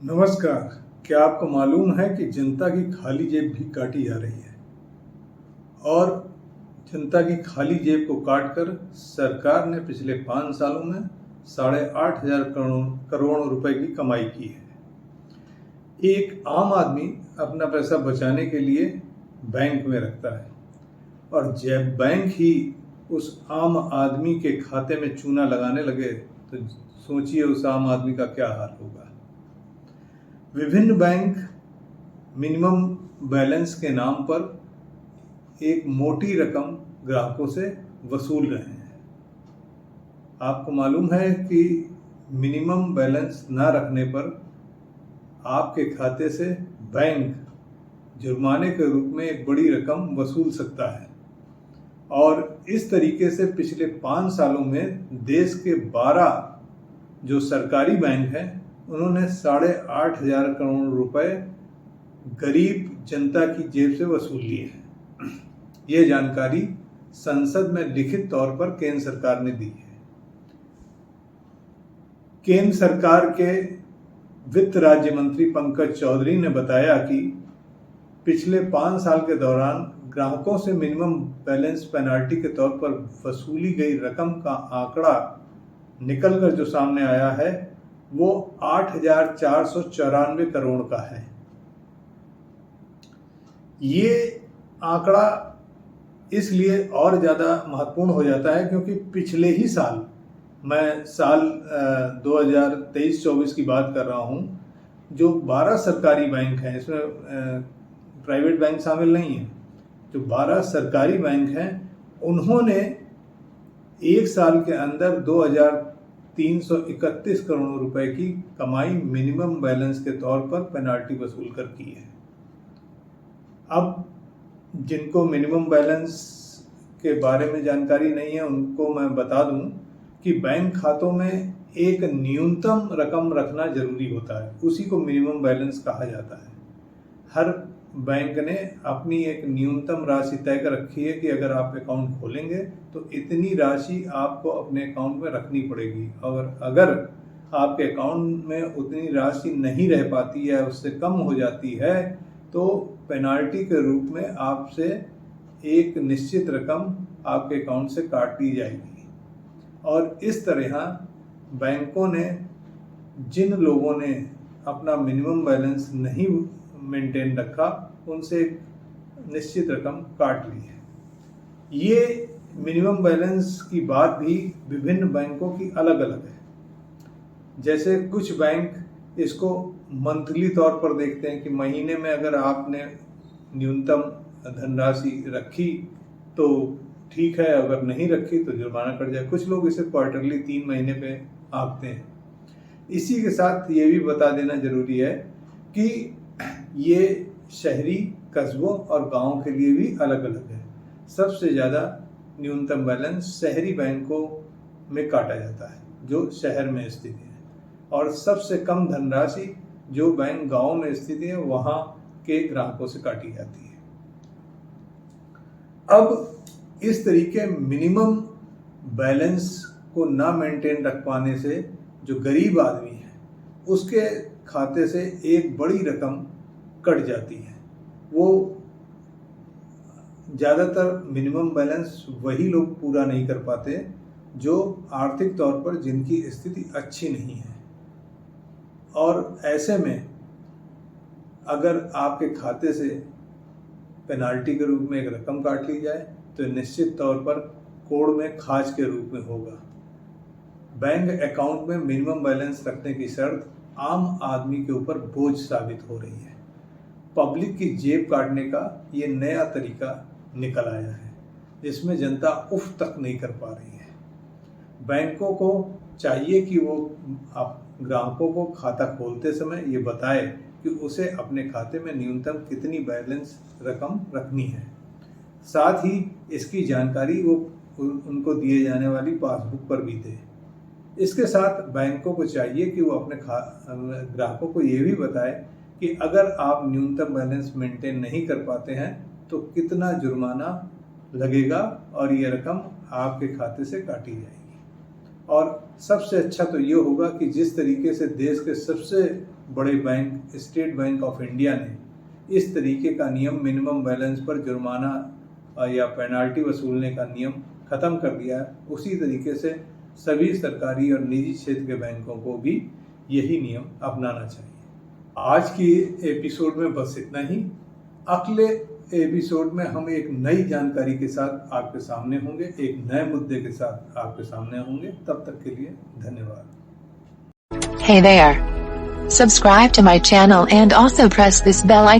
नमस्कार। क्या आपको मालूम है कि जनता की खाली जेब भी काटी जा रही है और जनता की खाली जेब को काटकर सरकार ने पिछले 5 सालों में 8,500 करोड़ रुपए की कमाई की है। एक आम आदमी अपना पैसा बचाने के लिए बैंक में रखता है और जब बैंक ही उस आम आदमी के खाते में चूना लगाने लगे तो सोचिए उस आम आदमी का क्या हाल होगा। विभिन्न बैंक मिनिमम बैलेंस के नाम पर एक मोटी रकम ग्राहकों से वसूल रहे हैं। आपको मालूम है कि मिनिमम बैलेंस ना रखने पर आपके खाते से बैंक जुर्माने के रूप में एक बड़ी रकम वसूल सकता है और इस तरीके से पिछले 5 सालों में देश के 12 जो सरकारी बैंक हैं उन्होंने 8,500 करोड़ रुपए गरीब जनता की जेब से वसूल लिए हैं। ये जानकारी संसद में लिखित तौर पर केंद्र सरकार ने दी है। केंद्र सरकार के वित्त राज्य मंत्री पंकज चौधरी ने बताया कि पिछले 5 साल के दौरान ग्राहकों से मिनिमम बैलेंस पेनाल्टी के तौर पर वसूली गई रकम का आंकड़ा निकलकर जो सामने आया है वो 8,494 करोड़ का है। ये आंकड़ा इसलिए और ज़्यादा महत्वपूर्ण हो जाता है क्योंकि पिछले ही साल, मैं साल 2023-24 की बात कर रहा हूँ, जो 12 सरकारी बैंक हैं, इसमें प्राइवेट बैंक शामिल नहीं है, जो 12 सरकारी बैंक हैं उन्होंने एक साल के अंदर 2,331 करोड़ रुपए की कमाई मिनिमम बैलेंस के तौर पर पेनाल्टी वसूल कर की है। अब जिनको मिनिमम बैलेंस के बारे में जानकारी नहीं है उनको मैं बता दूं कि बैंक खातों में एक न्यूनतम रकम रखना जरूरी होता है, उसी को मिनिमम बैलेंस कहा जाता है। हर बैंक ने अपनी एक न्यूनतम राशि तय कर रखी है कि अगर आप अकाउंट खोलेंगे तो इतनी राशि आपको अपने अकाउंट में रखनी पड़ेगी और अगर आपके अकाउंट में उतनी राशि नहीं रह पाती है, उससे कम हो जाती है, तो पेनाल्टी के रूप में आपसे एक निश्चित रकम आपके अकाउंट से काट दी जाएगी। और इस तरह बैंकों ने जिन लोगों ने अपना मिनिमम बैलेंस नहीं मेंटेन रखा उनसे एक निश्चित रकम काट ली है। ये मिनिमम बैलेंस की बात भी विभिन्न बैंकों की अलग अलग है। जैसे कुछ बैंक इसको मंथली तौर पर देखते हैं कि महीने में अगर आपने न्यूनतम धनराशि रखी तो ठीक है, अगर नहीं रखी तो जुर्माना कट जाए। कुछ लोग इसे क्वार्टरली 3 महीने पे आंकते हैं। इसी के साथ ये भी बता देना जरूरी है कि ये शहरी, कस्बों और गांवों के लिए भी अलग अलग है। सबसे ज़्यादा न्यूनतम बैलेंस शहरी बैंकों में काटा जाता है जो शहर में स्थित है और सबसे कम धनराशि जो बैंक गांव में स्थित है वहां के ग्राहकों से काटी जाती है। अब इस तरीके मिनिमम बैलेंस को ना मेंटेन रख पाने से जो गरीब आदमी है उसके खाते से एक बड़ी रकम कट जाती है। वो ज़्यादातर मिनिमम बैलेंस वही लोग पूरा नहीं कर पाते जो आर्थिक तौर पर जिनकी स्थिति अच्छी नहीं है और ऐसे में अगर आपके खाते से पेनाल्टी के रूप में एक रकम काट ली जाए तो निश्चित तौर पर कोड में खाज के रूप में होगा। बैंक अकाउंट में मिनिमम बैलेंस रखने की शर्त आम आदमी के ऊपर बोझ साबित हो रही है। पब्लिक की जेब काटने का ये नया तरीका निकल आया है जिसमें जनता उफ तक नहीं कर पा रही है। बैंकों को चाहिए कि वो आप ग्राहकों को खाता खोलते समय ये बताए कि उसे अपने खाते में न्यूनतम कितनी बैलेंस रकम रखनी है। साथ ही इसकी जानकारी वो उनको दिए जाने वाली पासबुक पर भी दे। इसके साथ बैंकों को चाहिए कि वो अपने ग्राहकों को ये भी बताए कि अगर आप न्यूनतम बैलेंस मेंटेन नहीं कर पाते हैं तो कितना जुर्माना लगेगा और ये रकम आपके खाते से काटी जाएगी। और सबसे अच्छा तो ये होगा कि जिस तरीके से देश के सबसे बड़े bank state bank of India ने इस तरीके का नियम मिनिमम बैलेंस पर जुर्माना या पेनाल्टी वसूलने का नियम ख़त्म कर दिया है, उसी तरीके से सभी सरकारी और निजी क्षेत्र के बैंकों को भी यही नियम अपनाना चाहिए। आज की एपिसोड में बस इतना ही। अगले एपिसोड में हम एक नई जानकारी के साथ आपके सामने होंगे, एक नए मुद्दे के साथ आपके सामने होंगे। तब तक के लिए धन्यवाद। Hey there. Subscribe to my channel and also press this bell icon.